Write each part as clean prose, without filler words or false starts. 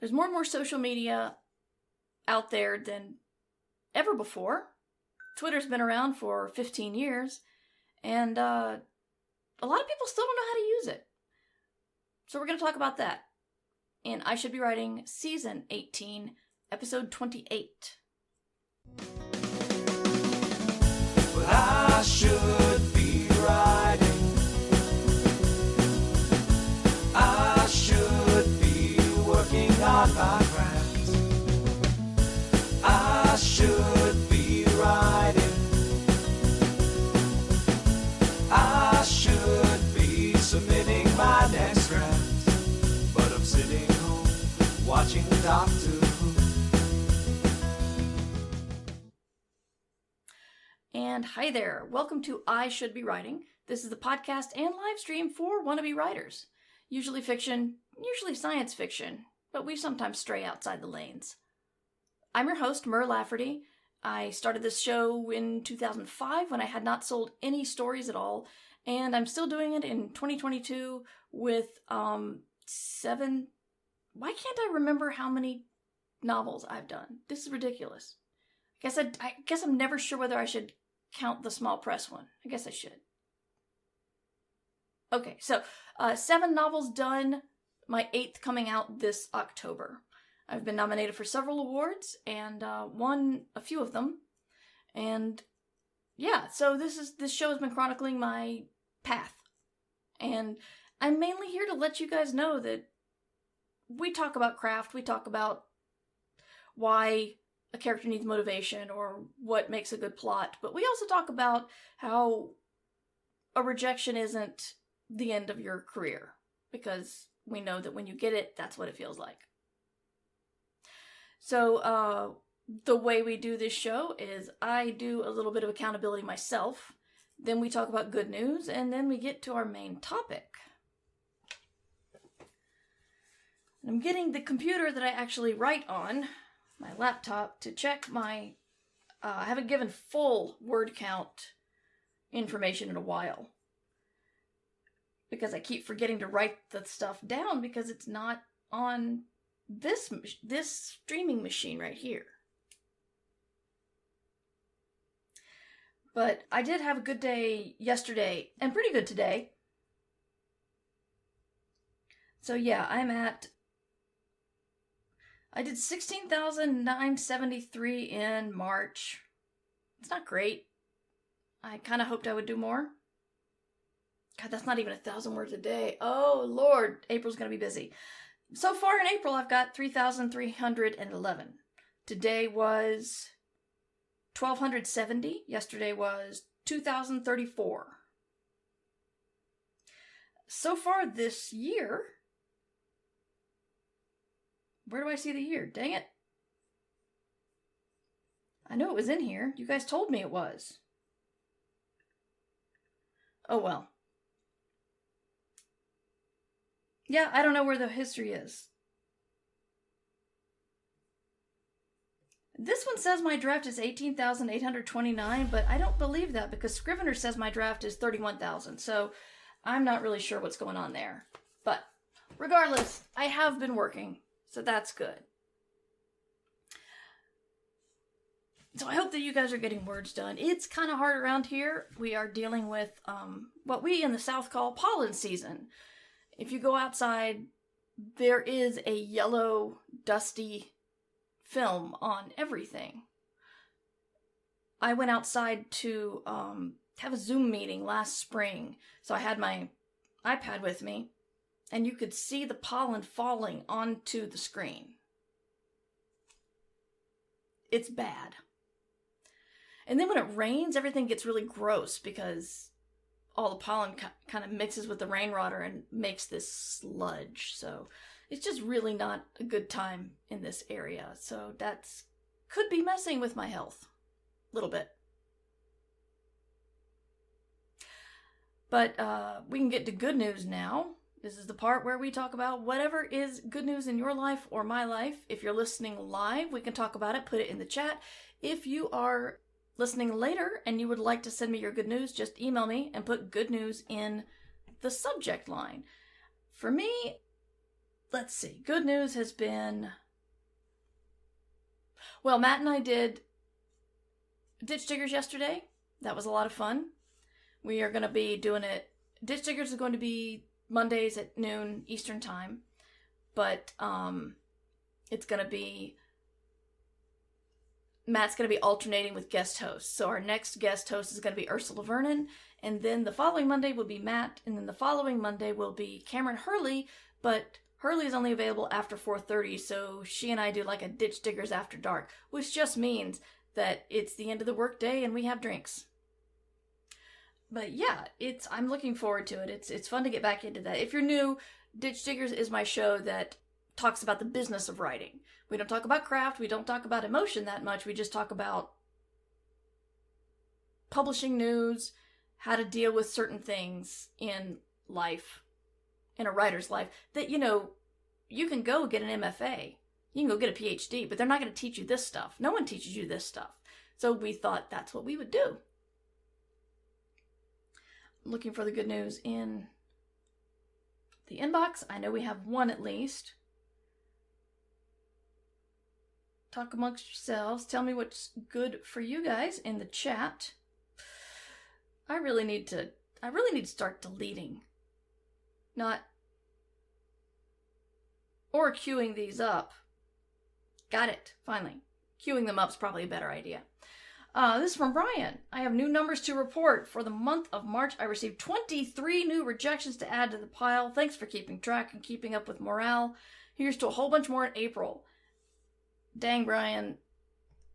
There's more and more social media out there than ever before. Twitter's been around for 15 years, and a lot of people still don't know how to use it. So we're going to talk about that in I Should Be Writing Season 18, Episode 28. But I should be writing. I should be working on my craft. I should be writing. I should be submitting my next draft. But I'm sitting home watching Doctor Who. And hi there, welcome to I Should Be Writing. This is the podcast and live stream for wannabe writers. Usually fiction, usually science fiction, but we sometimes stray outside the lanes. I'm your host, Mur Lafferty. I started this show in 2005 when I had not sold any stories at all, and I'm still doing it in 2022 with 7... Why can't I remember how many novels I've done? This is ridiculous. I guess I'm never sure whether I should count the small press one. I guess I should. Okay, so 7 novels done, my 8th coming out this October. I've been nominated for several awards and won a few of them. And yeah, so this show has been chronicling my path. And I'm mainly here to let you guys know that we talk about craft, we talk about why a character needs motivation or what makes a good plot, but we also talk about how a rejection isn't the end of your career, because we know that when you get it, that's what it feels like. So the way we do this show is I do a little bit of accountability myself, then we talk about good news, and then we get to our main topic. I'm getting the computer that I actually write on, my laptop, to check my, I haven't given full word count information in a while. Because I keep forgetting to write the stuff down because it's not on this streaming machine right here. But I did have a good day yesterday, and pretty good today. So yeah, I did 16,973 in March. It's not great. I kind of hoped I would do more. God, that's not even 1,000 words a day. Oh, Lord. April's going to be busy. So far in April, I've got 3,311. Today was 1,270. Yesterday was 2,034. So far this year... Where do I see the year? Dang it. I know it was in here. You guys told me it was. Oh well. Yeah, I don't know where the history is. This one says my draft is 18,829, but I don't believe that because Scrivener says my draft is 31,000, so I'm not really sure what's going on there. But regardless, I have been working. So that's good. So I hope that you guys are getting words done. It's kind of hard around here. We are dealing with what we in the South call pollen season. If you go outside, there is a yellow, dusty film on everything. I went outside to have a Zoom meeting last spring. So I had my iPad with me. And you could see the pollen falling onto the screen. It's bad. And then when it rains, everything gets really gross because all the pollen kind of mixes with the rainwater and makes this sludge. So it's just really not a good time in this area. So that's could be messing with my health a little bit. But we can get to good news now. This is the part where we talk about whatever is good news in your life or my life. If you're listening live, we can talk about it, put it in the chat. If you are listening later and you would like to send me your good news, just email me and put good news in the subject line. For me, let's see. Good news has been... Well, Matt and I did Ditch Diggers yesterday. That was a lot of fun. We are going to be doing it... Ditch Diggers is going to be Mondays at noon Eastern Time. But it's going to be... Matt's going to be alternating with guest hosts. So our next guest host is going to be Ursula Vernon. And then the following Monday will be Matt. And then the following Monday will be Cameron Hurley. But Hurley is only available after 4:30. So she and I do like a Ditch Diggers After Dark. Which just means that it's the end of the workday and we have drinks. But yeah, I'm looking forward to it. It's fun to get back into that. If you're new, Ditch Diggers is my show that talks about the business of writing. We don't talk about craft, we don't talk about emotion that much, we just talk about publishing news, how to deal with certain things in life, in a writer's life, that, you can go get an MFA, you can go get a PhD, but they're not going to teach you this stuff. No one teaches you this stuff. So we thought that's what we would do. Looking for the good news in the inbox. I know we have one at least. Talk amongst yourselves. Tell me what's good for you guys in the chat. I really need to start deleting. Or queuing these up. Got it, finally. Queuing them up is probably a better idea. This is from Brian. I have new numbers to report. For the month of March, I received 23 new rejections to add to the pile. Thanks for keeping track and keeping up with morale. Here's to a whole bunch more in April. Dang, Brian.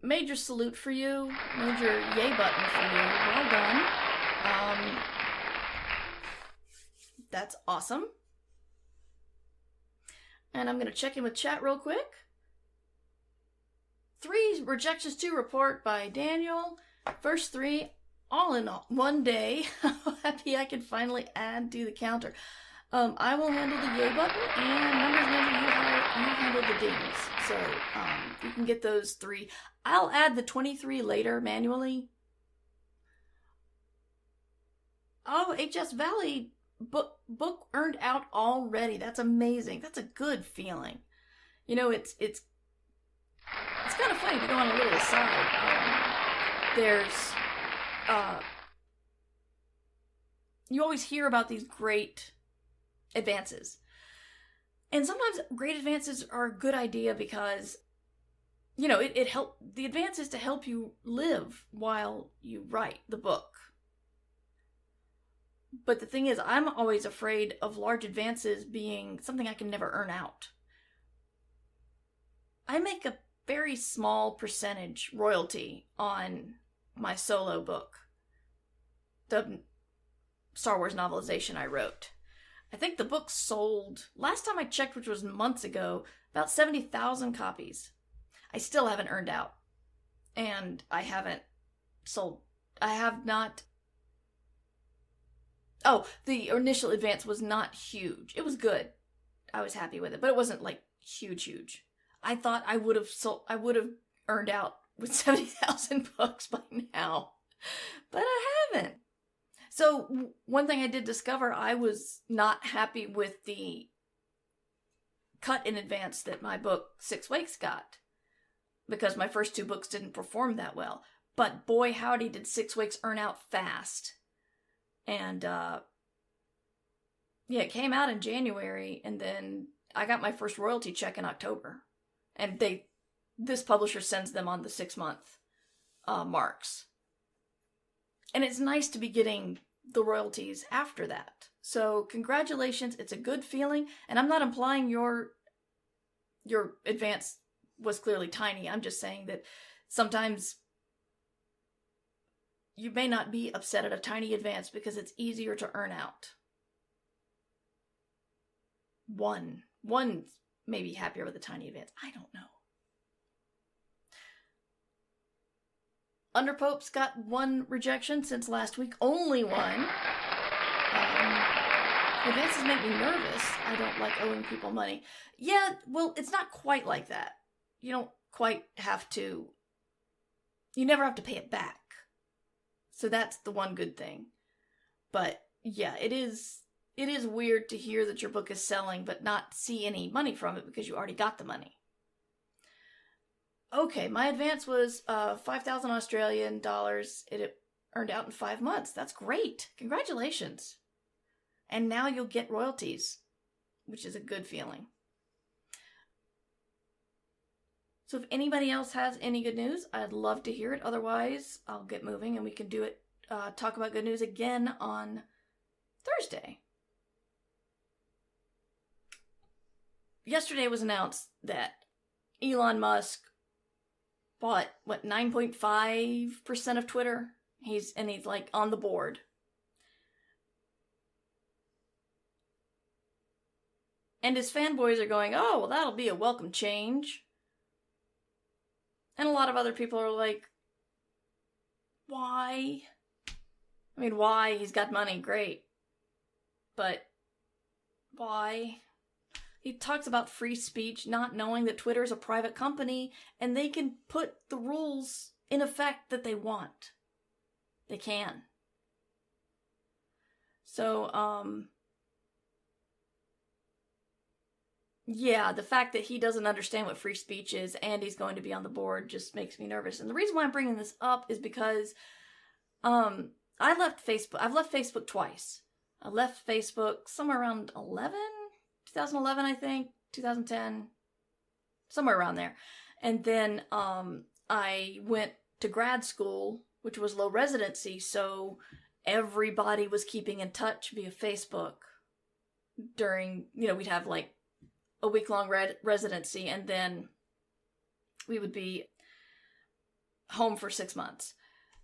Major salute for you. Major yay button for you. Well done. That's awesome. And I'm going to check in with chat real quick. 3 rejections to report by Daniel. First 3, all in one day. Happy I can finally add to the counter. I will handle the yay button, and Numbers Ninja, you handle the dings. So, you can get those 3. I'll add the 23 later manually. Oh, HS Valley book earned out already. That's amazing. That's a good feeling. It's kind of funny to go on a little aside. You always hear about these great advances. And sometimes great advances are a good idea because, the advance is to help you live while you write the book. But the thing is, I'm always afraid of large advances being something I can never earn out. I make a very small percentage royalty on my solo book, the Star Wars novelization I wrote. I think the book sold, last time I checked, which was months ago, about 70,000 copies. I still haven't earned out. And I have not... Oh, the initial advance was not huge. It was good. I was happy with it, but it wasn't like huge. I thought I would have earned out with 70,000 books by now, but I haven't. So one thing I did discover, I was not happy with the cut in advance that my book 6 Wakes got, because my first 2 books didn't perform that well. But boy howdy did 6 Wakes earn out fast. And it came out in January, and then I got my first royalty check in October. And this publisher sends them on the 6-month marks. And it's nice to be getting the royalties after that. So congratulations, it's a good feeling. And I'm not implying your advance was clearly tiny. I'm just saying that sometimes you may not be upset at a tiny advance because it's easier to earn out. One may be happier with a tiny advance. I don't know. Underpope's got 1 rejection since last week. Only 1. Advances make me nervous. I don't like owing people money. Yeah, well, it's not quite like that. You don't quite have to... You never have to pay it back. So that's the one good thing. But yeah, it is it is weird to hear that your book is selling but not see any money from it because you already got the money. Okay, my advance was 5,000 Australian dollars. It earned out in 5 months. That's great. Congratulations. And now you'll get royalties, which is a good feeling. So if anybody else has any good news, I'd love to hear it. Otherwise, I'll get moving and we can do it, talk about good news again on Thursday. Yesterday was announced that Elon Musk bought, 9.5% of Twitter? He's like on the board. And his fanboys are going, oh, well, that'll be a welcome change. And a lot of other people are like, why? I mean, why? He's got money, great. But why? He talks about free speech, not knowing that Twitter is a private company and they can put the rules in effect that they want. They can. So, yeah, the fact that he doesn't understand what free speech is and he's going to be on the board just makes me nervous. And the reason why I'm bringing this up is because I've left Facebook twice. I left Facebook somewhere around 2011, I think, 2010, somewhere around there. And then I went to grad school, which was low residency, so everybody was keeping in touch via Facebook during, we'd have like a week-long residency, and then we would be home for 6 months.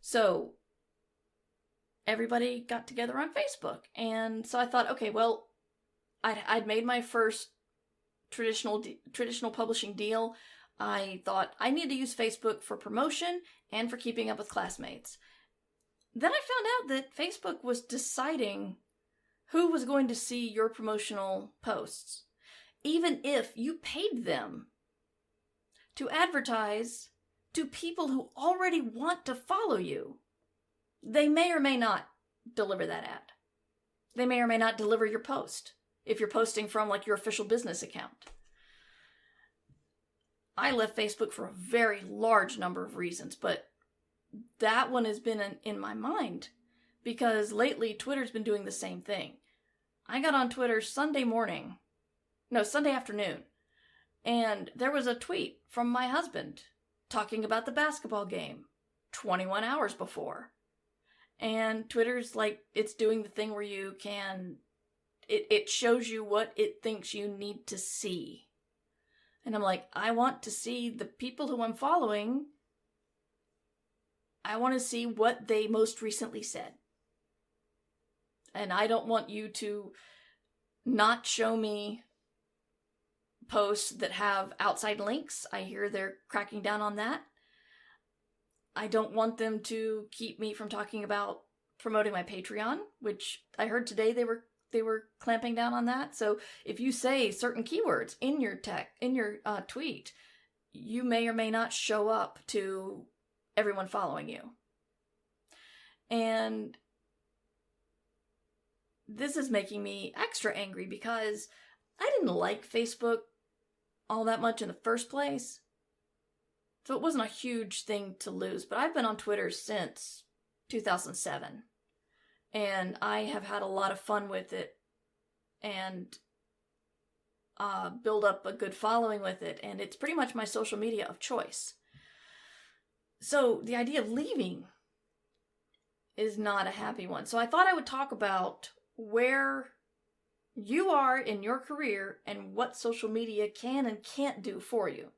So everybody got together on Facebook. And so I thought, okay, well, I'd made my first traditional publishing deal. I thought I need to use Facebook for promotion and for keeping up with classmates. Then I found out that Facebook was deciding who was going to see your promotional posts, even if you paid them to advertise to people who already want to follow you. They may or may not deliver that ad. They may or may not deliver your post if you're posting from like your official business account. I left Facebook for a very large number of reasons, but that one has been in my mind because lately Twitter's been doing the same thing. I got on Twitter Sunday afternoon, and there was a tweet from my husband talking about the basketball game 21 hours before. And Twitter's like, it's doing the thing where you can, it shows you what it thinks you need to see. And I'm like, I want to see the people who I'm following. I want to see what they most recently said. And I don't want you to not show me posts that have outside links. I hear they're cracking down on that. I don't want them to keep me from talking about promoting my Patreon, which I heard today they were clamping down on that. So if you say certain keywords in your tweet, you may or may not show up to everyone following you. And this is making me extra angry because I didn't like Facebook all that much in the first place. So it wasn't a huge thing to lose, but I've been on Twitter since 2007. And I have had a lot of fun with it and build up a good following with it. And it's pretty much my social media of choice. So the idea of leaving is not a happy one. So I thought I would talk about where you are in your career and what social media can and can't do for you.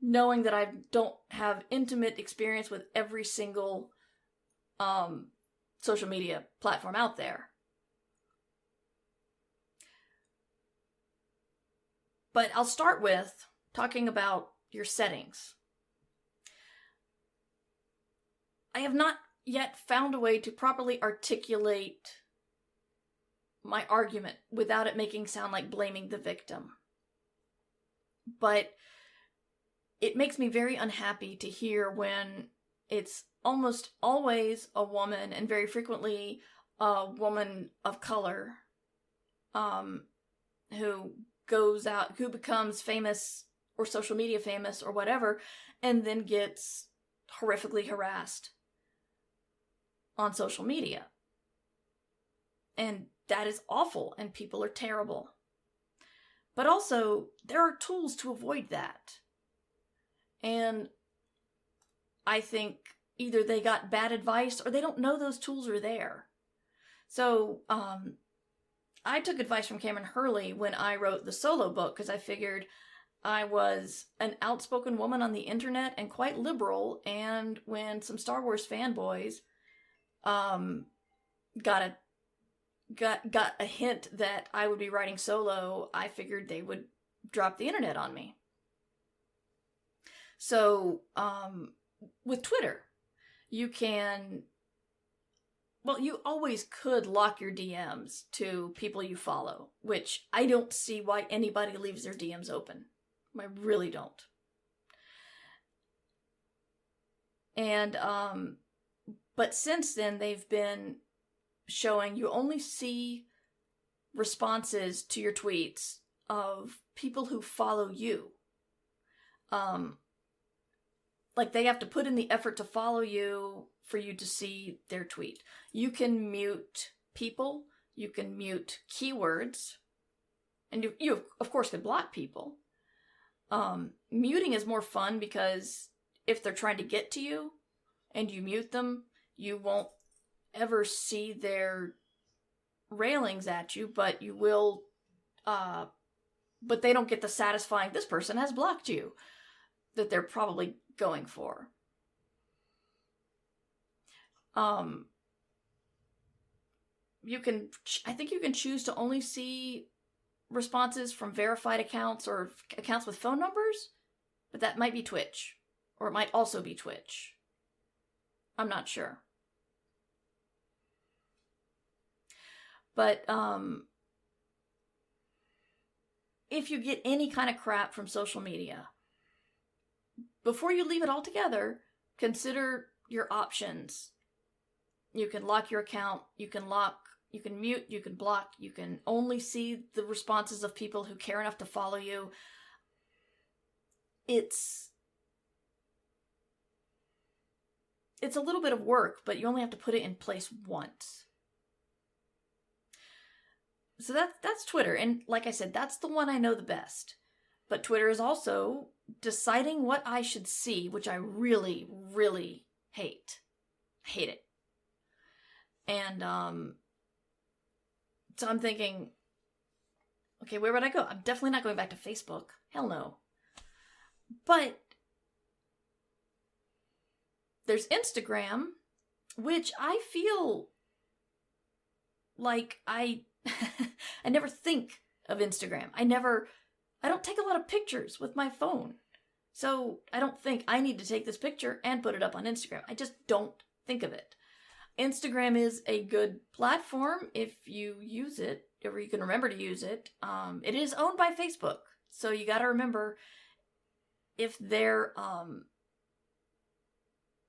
Knowing that I don't have intimate experience with every single social media platform out there. But I'll start with talking about your settings. I have not yet found a way to properly articulate my argument without it making sound like blaming the victim. But it makes me very unhappy to hear when it's almost always a woman and very frequently a woman of color who becomes famous or social media famous or whatever, and then gets horrifically harassed on social media. And that is awful, and people are terrible. But also, there are tools to avoid that. And I think either they got bad advice or they don't know those tools are there. So, I took advice from Cameron Hurley when I wrote the solo book, because I figured I was an outspoken woman on the internet and quite liberal, and when some Star Wars fanboys got a hint that I would be writing solo, I figured they would drop the internet on me. So, with Twitter, you always could lock your DMs to people you follow, which I don't see why anybody leaves their DMs open. I really don't. And, but since then, they've been showing you only see responses to your tweets of people who follow you. Like, they have to put in the effort to follow you for you to see their tweet. You can mute people, you can mute keywords, and you of course could block people. Muting is more fun because if they're trying to get to you and you mute them, you won't ever see their railings at you, but you will, but they don't get the satisfying, this person has blocked you, that they're probably going for. I think you can choose to only see responses from verified accounts or accounts with phone numbers, but that might be Twitch, or it might also be Twitch. I'm not sure. But, if you get any kind of crap from social media, before you leave it all together, consider your options. You can lock your account, you can mute, you can block, you can only see the responses of people who care enough to follow you. It's a little bit of work, but you only have to put it in place once. So that's Twitter, and like I said, that's the one I know the best. But Twitter is also deciding what I should see, which I really, really hate. I hate it. And so I'm thinking, okay, where would I go? I'm definitely not going back to Facebook. Hell no. But there's Instagram, which I feel like I never think of Instagram. I don't take a lot of pictures with my phone. So I don't think I need to take this picture and put it up on Instagram. I just don't think of it. Instagram is a good platform if you use it, or you can remember to use it. It is owned by Facebook. So you got to remember, if they're,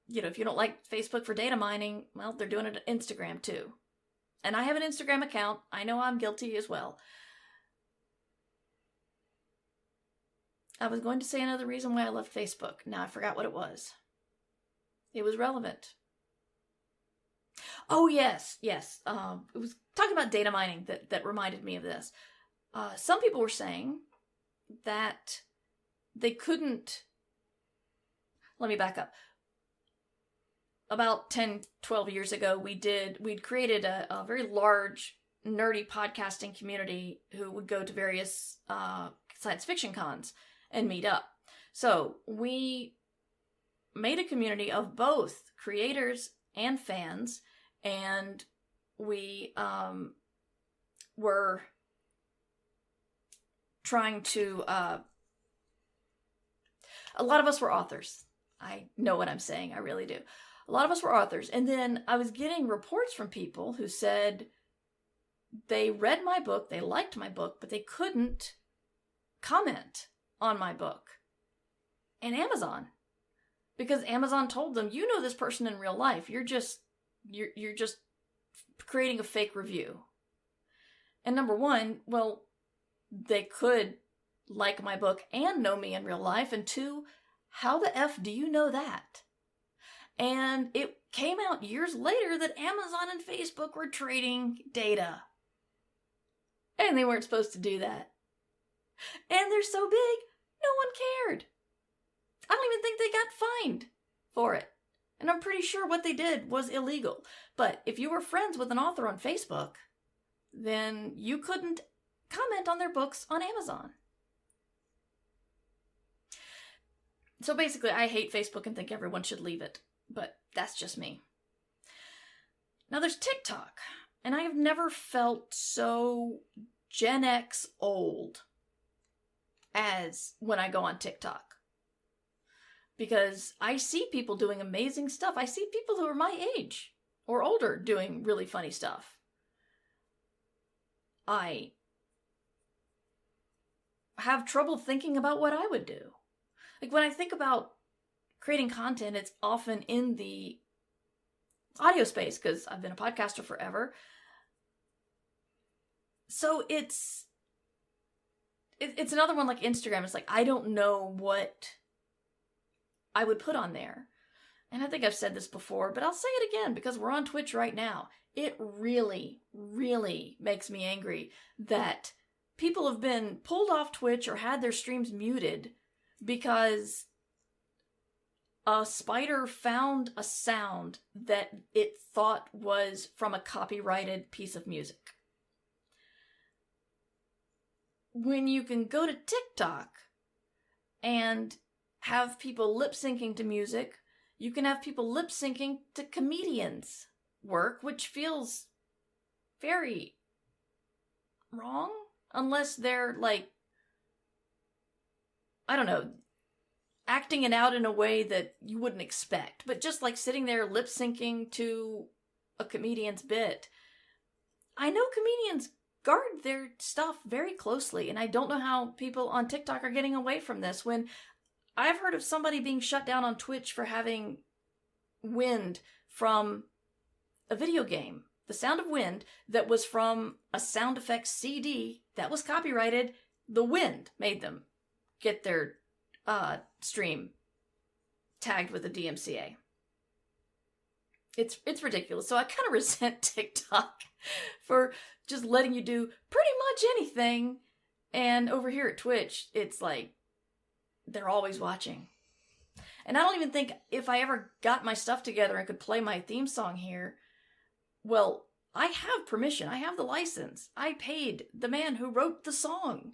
if you don't like Facebook for data mining, well, they're doing it on Instagram too. And I have an Instagram account. I know I'm guilty as well. I was going to say another reason why I left Facebook. Now I forgot what it was. It was relevant. Oh, yes. It was talking about data mining that reminded me of this. Some people were saying that they couldn't... Let me back up. About 10, 12 years ago, we'd created a very large, nerdy podcasting community who would go to various science fiction cons and meet up. So we made a community of both creators and fans, and we were trying to... a lot of us were authors. I know what I'm saying, I really do. A lot of us were authors. And then I was getting reports from people who said they read my book, they liked my book, but they couldn't comment on my book. And Amazon. Because Amazon told them, you know this person in real life. You're just creating a fake review. And number one, well, they could like my book and know me in real life. And two, how the F do you know that? And it came out years later that Amazon and Facebook were trading data. And they weren't supposed to do that. And they're so big, no one cared. I don't even think they got fined for it. And I'm pretty sure what they did was illegal. But if you were friends with an author on Facebook, then you couldn't comment on their books on Amazon. So basically, I hate Facebook and think everyone should leave it. But that's just me. Now there's TikTok. And I have never felt so Gen X old as when I go on TikTok. Because I see people doing amazing stuff. I see people who are my age or older doing really funny stuff. I have trouble thinking about what I would do. Like when I think about creating content, it's often in the audio space because I've been a podcaster forever. So it's another one like Instagram. It's like I don't know what I would put on there. And I think I've said this before, but I'll say it again because we're on Twitch right now. It really, really makes me angry that people have been pulled off Twitch or had their streams muted because a spider found a sound that it thought was from a copyrighted piece of music. When you can go to TikTok and have people lip-syncing to music, you can have people lip-syncing to comedians' work, which feels very wrong, unless they're, like, I don't know, acting it out in a way that you wouldn't expect. But just, like, sitting there lip-syncing to a comedian's bit. I know comedians guard their stuff very closely, and I don't know how people on TikTok are getting away from this when I've heard of somebody being shut down on Twitch for having wind from a video game. The sound of wind that was from a sound effects CD that was copyrighted. The wind made them get their stream tagged with a DMCA. It's ridiculous. So I kind of resent TikTok for just letting you do pretty much anything. And over here at Twitch, it's like, they're always watching. And I don't even think if I ever got my stuff together and could play my theme song here, well, I have permission. I have the license. I paid the man who wrote the song.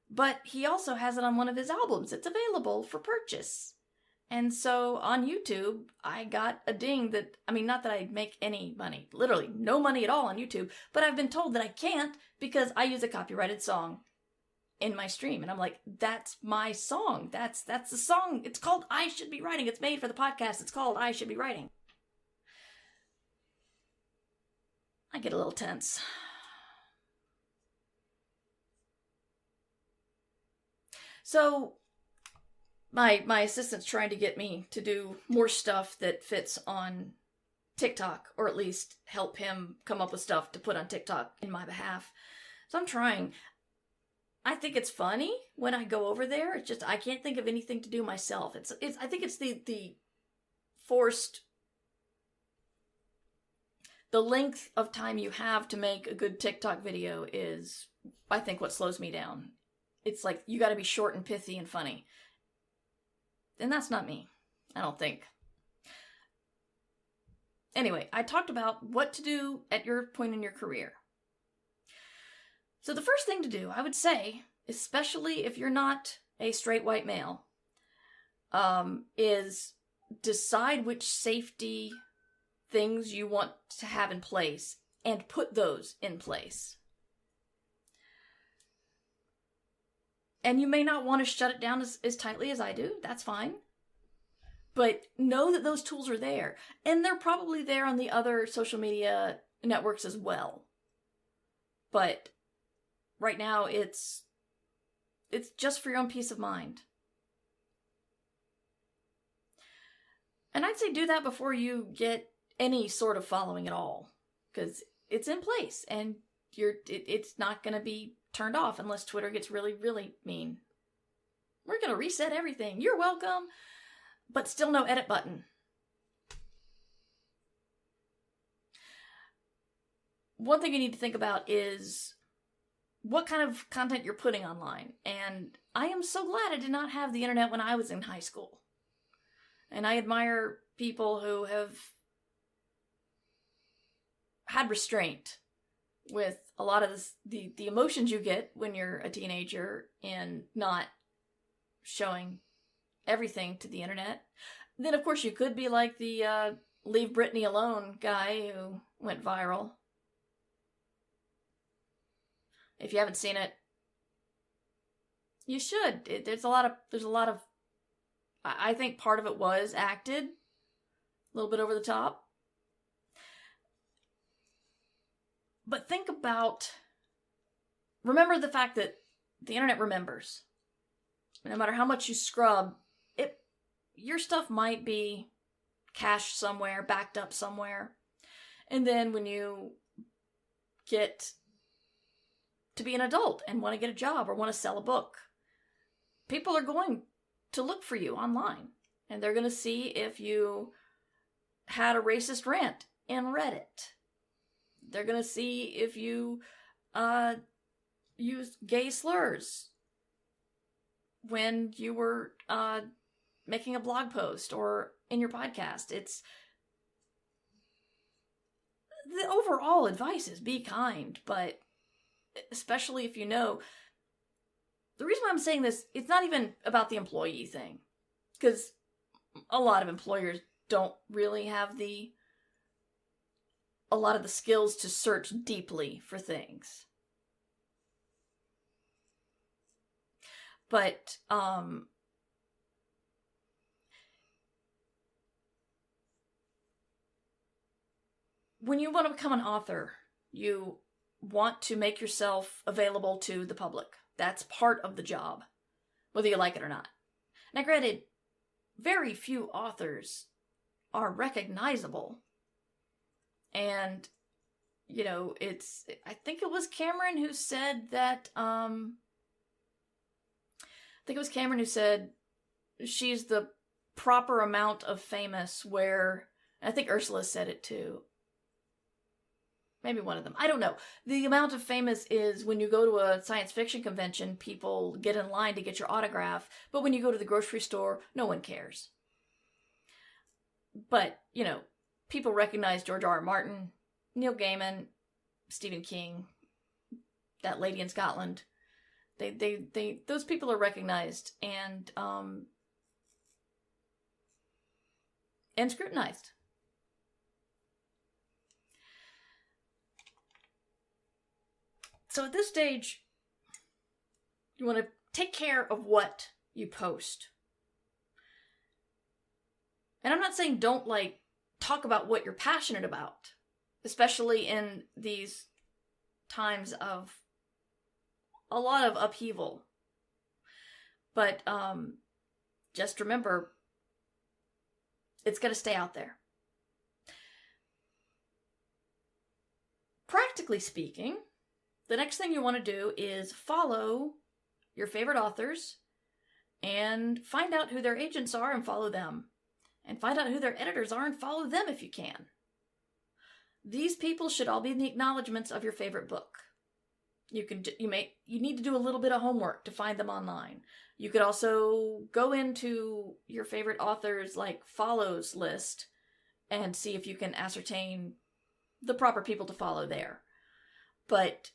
But he also has it on one of his albums. It's available for purchase. And so on YouTube, I got a ding that, I mean, not that I make any money, literally no money at all on YouTube, but I've been told that I can't because I use a copyrighted song in my stream. And I'm like, that's my song. That's the song. It's called I Should Be Writing. It's made for the podcast. It's called I Should Be Writing. I get a little tense. So my assistant's trying to get me to do more stuff that fits on TikTok, or at least help him come up with stuff to put on TikTok in my behalf. So I'm trying. I think it's funny when I go over there. It's just I can't think of anything to do myself. It's I think it's the forced, the length of time you have to make a good TikTok video is, I think, what slows me down. It's like you got to be short and pithy and funny. And that's not me, I don't think. Anyway, I talked about what to do at your point in your career. So the first thing to do, I would say, especially if you're not a straight white male, is decide which safety things you want to have in place and put those in place. And you may not want to shut it down as tightly as I do. That's fine. But know that those tools are there. And they're probably there on the other social media networks as well. But right now, it's just for your own peace of mind. And I'd say do that before you get any sort of following at all. because it's in place, and it's not going to be turned off unless Twitter gets really, really mean. We're going to reset everything. You're welcome. But still no edit button. One thing you need to think about is what kind of content you're putting online. And I am so glad I did not have the internet when I was in high school. And I admire people who have had restraint with a lot of the emotions you get when you're a teenager and not showing everything to the internet. Then, of course, you could be like the Leave Britney Alone guy who went viral. If you haven't seen it, you should. There's a lot of. I think part of it was acted, a little bit over the top. But think about, remember the fact that the internet remembers. No matter how much you scrub, your stuff might be cached somewhere, backed up somewhere. And then when you get to be an adult and want to get a job or want to sell a book, people are going to look for you online. And they're going to see if you had a racist rant in Reddit. They're going to see if you used gay slurs when you were making a blog post or in your podcast. It's the overall advice is be kind, but especially if you know. The reason why I'm saying this, it's not even about the employee thing, because a lot of employers don't really have a lot of the skills to search deeply for things. But when you want to become an author, you want to make yourself available to the public. That's part of the job, whether you like it or not. Now, granted, very few authors are recognizable. And, you know, I think it was Cameron who said that, she's the proper amount of famous where, I think Ursula said it too. Maybe one of them. I don't know. The amount of famous is when you go to a science fiction convention, people get in line to get your autograph. But when you go to the grocery store, no one cares. But, you know, people recognize George R.R. Martin, Neil Gaiman, Stephen King, that lady in Scotland. Those people are recognized and scrutinized. So at this stage, you want to take care of what you post. And I'm not saying don't, talk about what you're passionate about, especially in these times of a lot of upheaval. But just remember, it's going to stay out there. Practically speaking, the next thing you want to do is follow your favorite authors and find out who their agents are and follow them. And find out who their editors are and follow them if you can. These people should all be in the acknowledgments of your favorite book. You need to do a little bit of homework to find them online. You could also go into your favorite authors' follows list and see if you can ascertain the proper people to follow there. But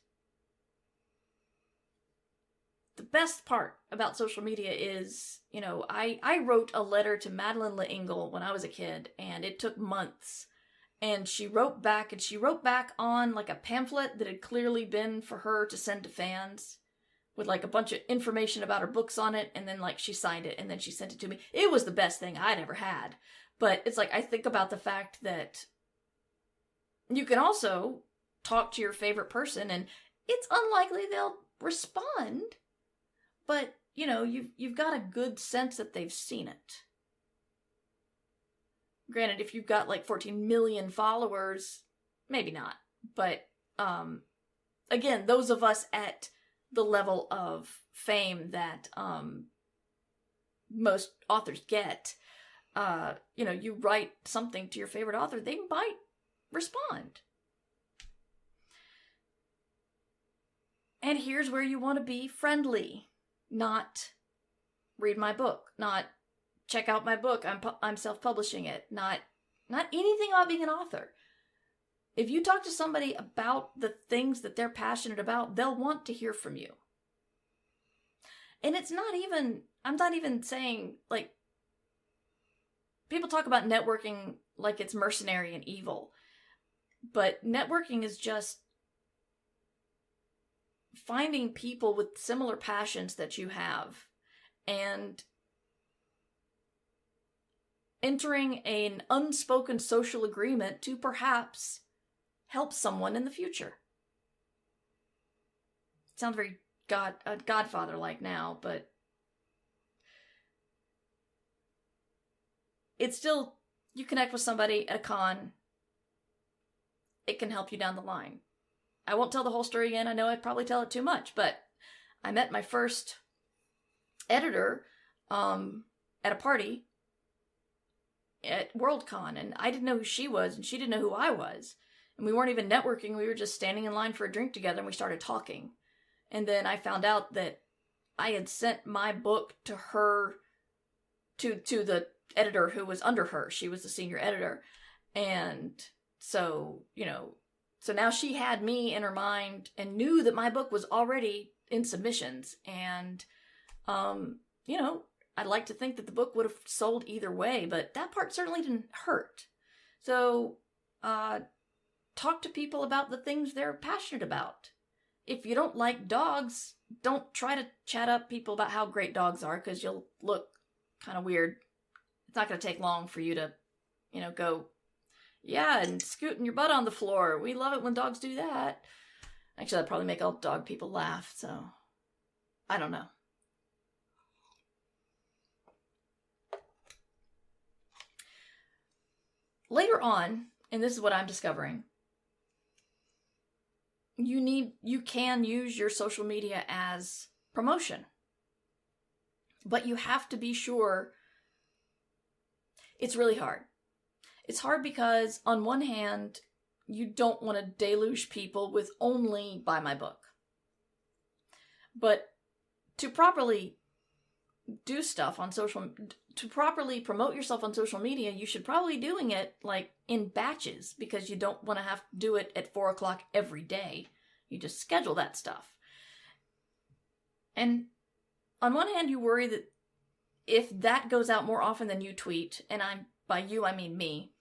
the best part about social media is, I wrote a letter to Madeleine L'Engle when I was a kid, and it took months. And she wrote back on a pamphlet that had clearly been for her to send to fans with a bunch of information about her books on it, and then she signed it and then she sent it to me. It was the best thing I'd ever had. But it's I think about the fact that you can also talk to your favorite person and it's unlikely they'll respond. But, you've got a good sense that they've seen it. Granted, if you've got 14 million followers, maybe not. But, again, those of us at the level of fame that, most authors get, you write something to your favorite author, they might respond. And here's where you want to be friendly, not read my book, not check out my book, I'm self-publishing it, not anything about being an author. If you talk to somebody about the things that they're passionate about, they'll want to hear from you. And I'm not even saying, like, people talk about networking like it's mercenary and evil. But networking is just finding people with similar passions that you have and entering an unspoken social agreement to perhaps help someone in the future. It sounds very Godfather-like now, but it's still, you connect with somebody at a con, it can help you down the line. I won't tell the whole story again. I know I'd probably tell it too much, but I met my first editor at a party at Worldcon, and I didn't know who she was, and she didn't know who I was. And we weren't even networking. We were just standing in line for a drink together, and we started talking. And then I found out that I had sent my book to her, to the editor who was under her. She was the senior editor. And so, so now she had me in her mind and knew that my book was already in submissions. And, I'd like to think that the book would have sold either way, but that part certainly didn't hurt. So, talk to people about the things they're passionate about. If you don't like dogs, don't try to chat up people about how great dogs are, because you'll look kind of weird. It's not going to take long for you to, go, yeah, and scooting your butt on the floor. We love it when dogs do that. Actually, that'd probably make all dog people laugh, so I don't know. Later on, and this is what I'm discovering, you can use your social media as promotion. But you have to be sure. It's really hard. It's hard because, on one hand, you don't want to deluge people with only buy my book. But to properly do stuff on to properly promote yourself on social media, you should probably be doing it like in batches, because you don't want to have to do it at 4:00 every day. You just schedule that stuff. And on one hand, you worry that if that goes out more often than you tweet, and by you, I mean me,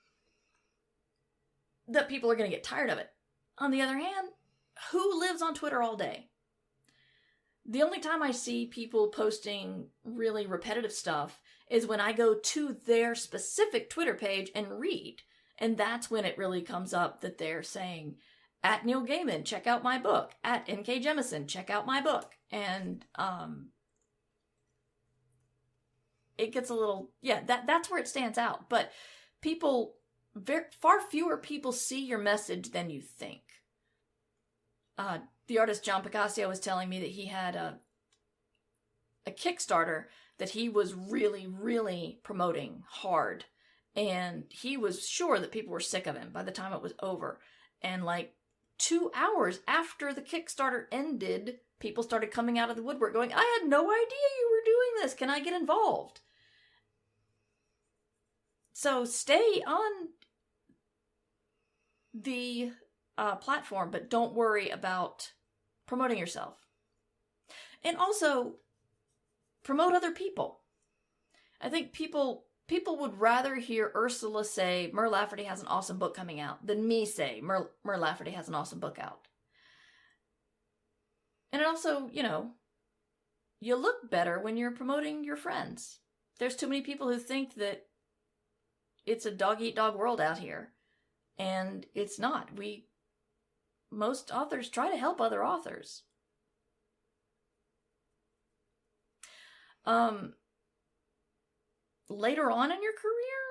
that people are going to get tired of it. On the other hand, who lives on Twitter all day? The only time I see people posting really repetitive stuff is when I go to their specific Twitter page and read. And that's when it really comes up that they're saying, at Neil Gaiman, check out my book. At N.K. Jemisin, check out my book. And it gets a little, that's where it stands out. But far fewer people see your message than you think. The artist John Picasso was telling me that he had a Kickstarter that he was really, really promoting hard. And he was sure that people were sick of him by the time it was over. And like 2 hours after the Kickstarter ended, people started coming out of the woodwork going, I had no idea you were doing this. Can I get involved? So stay on the platform, but don't worry about promoting yourself. And also, promote other people. I think people would rather hear Ursula say, Mur Lafferty has an awesome book coming out, than me say, Mur Lafferty has an awesome book out. And it also, you look better when you're promoting your friends. There's too many people who think that it's a dog-eat-dog world out here. And it's not. Most authors try to help other authors. Later on in your career,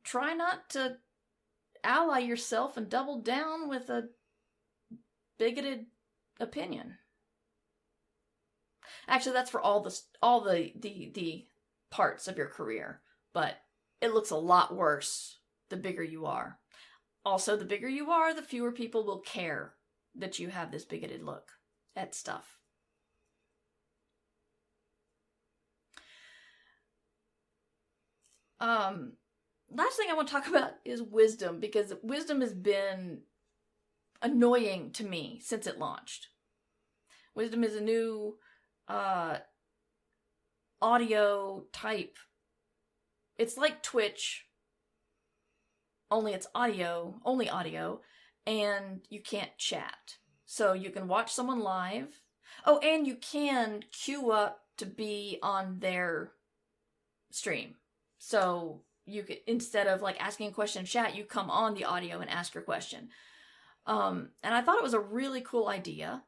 try not to ally yourself and double down with a bigoted opinion. Actually, that's for all the parts of your career, but it looks a lot worse the bigger you are. Also, the bigger you are, the fewer people will care that you have this bigoted look at stuff. Last thing I want to talk about is wisdom, because wisdom has been annoying to me since it launched. Wisdom is a new audio type. It's like Twitch, only it's only audio, and you can't chat. So you can watch someone live. Oh, and you can queue up to be on their stream. So you could, instead of like asking a question in chat, you come on the audio and ask your question. And I thought it was a really cool idea.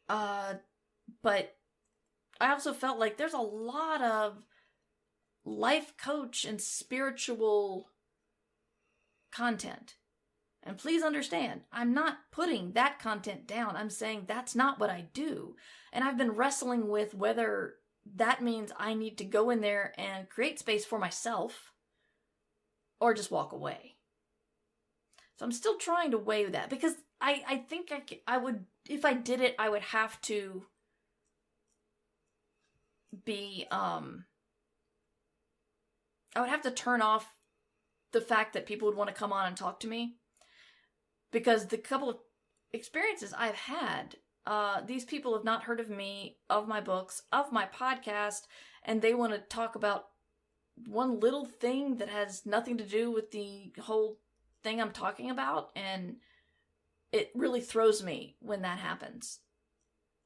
But I also felt like there's a lot of life coach and spiritual content. And please understand, I'm not putting that content down. I'm saying that's not what I do. And I've been wrestling with whether that means I need to go in there and create space for myself or just walk away. So I'm still trying to weigh that, because I think I would, if I did it, I would have to be, I would have to turn off the fact that people would want to come on and talk to me. Because the couple of experiences I've had, these people have not heard of me, of my books, of my podcast, and they want to talk about one little thing that has nothing to do with the whole thing I'm talking about, and it really throws me when that happens.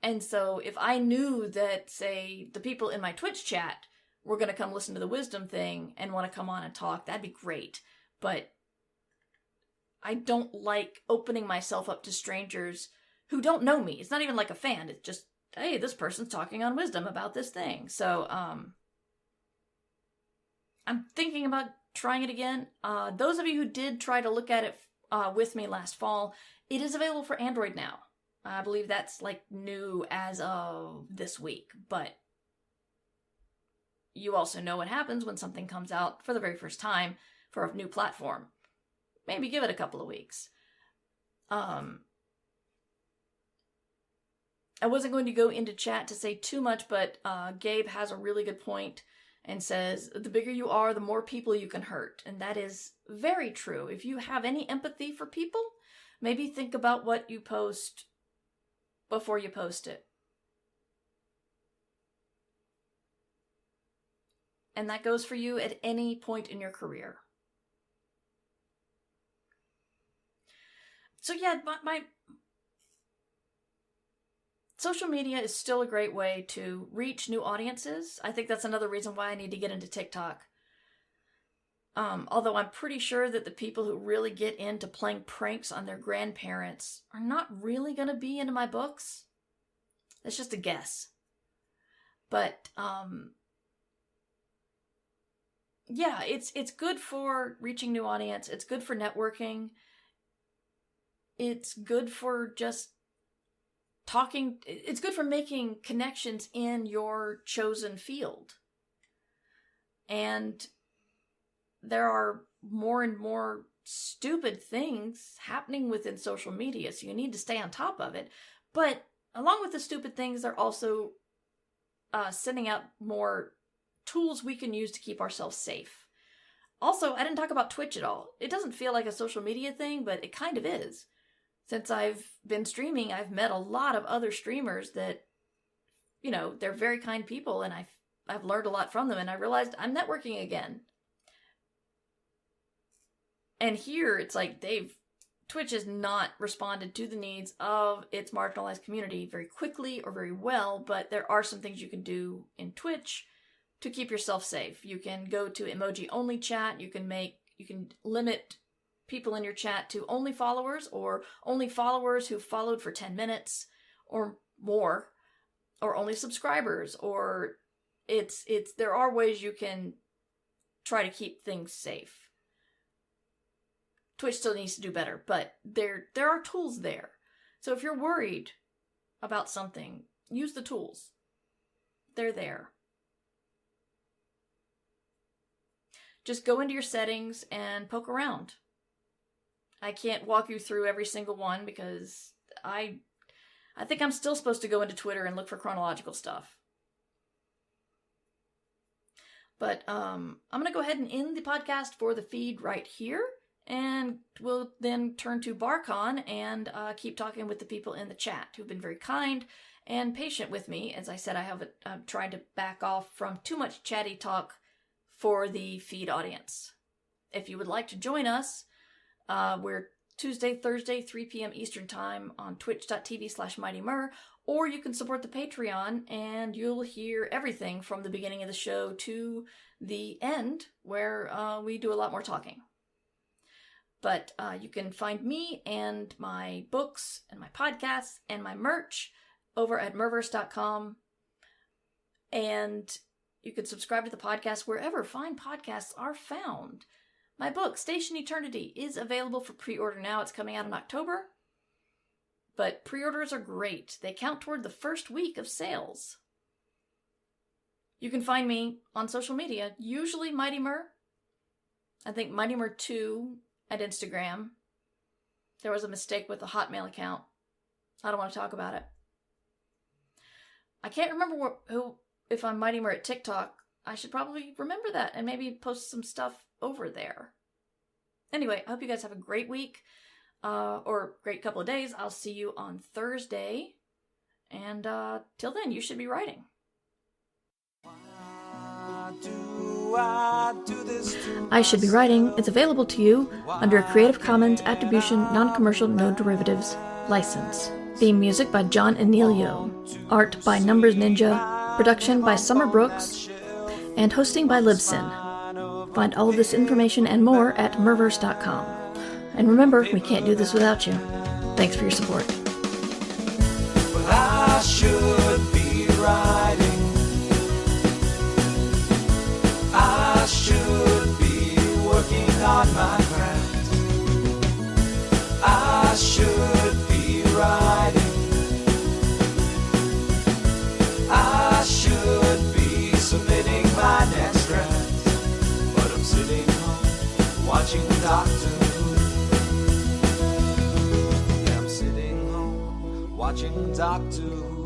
And so if I knew that, say, the people in my Twitch chat were going to come listen to the wisdom thing and want to come on and talk, that'd be great. But I don't like opening myself up to strangers who don't know me. It's not even like a fan. It's just, hey, this person's talking on wisdom about this thing. So, I'm thinking about trying it again. Those of you who did try to look at it with me last fall, it is available for Android now. I believe that's like new as of this week, but you also know what happens when something comes out for the very first time for a new platform. Maybe give it a couple of weeks. I wasn't going to go into chat to say too much, but Gabe has a really good point and says, the bigger you are, the more people you can hurt. And that is very true. If you have any empathy for people, maybe think about what you post before you post it. And that goes for you at any point in your career. So yeah, my social media is still a great way to reach new audiences. I think that's another reason why I need to get into TikTok. Although I'm pretty sure that the people who really get into playing pranks on their grandparents are not really going to be into my books. That's just a guess. But, yeah, it's good for reaching new audience. It's good for networking. It's good for just talking. It's good for making connections in your chosen field. And there are more and more stupid things happening within social media, so you need to stay on top of it. But along with the stupid things, they're also sending out more tools we can use to keep ourselves safe. Also, I didn't talk about Twitch at all. It doesn't feel like a social media thing, but it kind of is. Since I've been streaming, I've met a lot of other streamers that, you know, they're very kind people, and I've learned a lot from them, and I realized I'm networking again. And here, it's like Twitch has not responded to the needs of its marginalized community very quickly or very well, but there are some things you can do in Twitch to keep yourself safe. You can go to emoji-only chat, you can limit people in your chat to only followers, or only followers who followed for 10 minutes or more, or only subscribers, or there are ways you can try to keep things safe. Twitch still needs to do better, but there are tools there. So if you're worried about something, use the tools. They're there. Just go into your settings and poke around. I can't walk you through every single one because I think I'm still supposed to go into Twitter and look for chronological stuff. But I'm going to go ahead and end the podcast for the feed right here. And we'll then turn to BarCon and keep talking with the people in the chat who've been very kind and patient with me. As I said, I've tried to back off from too much chatty talk for the feed audience. If you would like to join us, we're Tuesday, Thursday, 3 p.m. Eastern Time on twitch.tv/MightyMur, or you can support the Patreon and you'll hear everything from the beginning of the show to the end where we do a lot more talking. But you can find me and my books and my podcasts and my merch over at Murverse.com. And you can subscribe to the podcast wherever fine podcasts are found. My book, Station Eternity, is available for pre-order now. It's coming out in October. But pre-orders are great. They count toward the first week of sales. You can find me on social media, usually Mighty Mur. I think Mighty Mur 2 at Instagram. There was a mistake with the Hotmail account. I don't want to talk about it. I can't remember if I'm Mighty Mur at TikTok. I should probably remember that and maybe post some stuff over there. Anyway, I hope you guys have a great week or great couple of days. I'll see you on Thursday. And till then, you should be writing. I Should Be Writing is available to you under a Creative Commons Attribution Non-Commercial No Derivatives license. Theme music by John Emilio. Art by Numbers Ninja. Production by Summer Brooks. And hosting by Libsyn. Find all of this information and more at Murverse.com. And remember, we can't do this without you. Thanks for your support. Well, I should be writing. I should be working on my craft. I should be writing. I should be submitting my next draft. But I'm sitting home watching Doctor Who. Yeah, I'm sitting home watching Doctor Who.